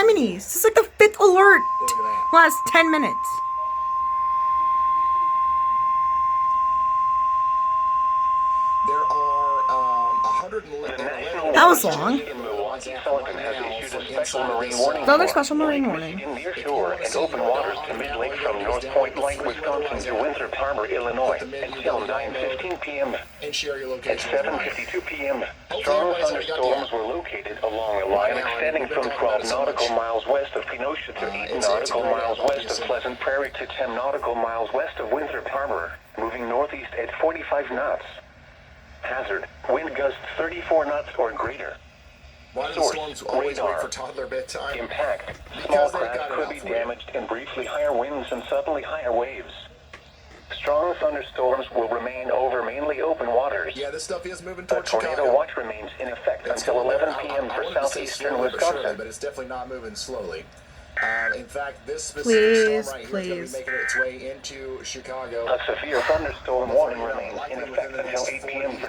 Jiminy's. This is like the 5th alert. Look at that. Last 10 minutes. There are 111. That was long. Sullivan has issued a special marine warning. Another special marine warning. In near shore and open waters to mid-lake from North Point Lake, Wisconsin to Winthrop Harbor, Illinois, until 9:15 p.m. And share your At location. 7:52 p.m., strong thunderstorms were located along a line extending from 12 nautical miles west of Kenosha to 8 nautical miles west of Pleasant Prairie to 10 nautical miles west of Winthrop Harbor, moving northeast at 45 knots. Hazard, wind gusts 34 knots or greater. Why do the Source, storms always wait radar. for toddler bedtime? Impact, small Because they've craft got it could out be for you. damaged and briefly higher winds and suddenly higher waves. Strong thunderstorms will remain over mainly open waters. Yeah, this stuff is moving A toward tornado Chicago. watch remains in effect It's until going there. 11 p.m. I for wanted to say southeastern slowly but surely, Wisconsin. but it's definitely not moving slowly. In fact, this specific Please, storm right here is going to please. be making its way into Chicago. A severe thunderstorm warning remains in Likely effect within the until next 8 p.m. 40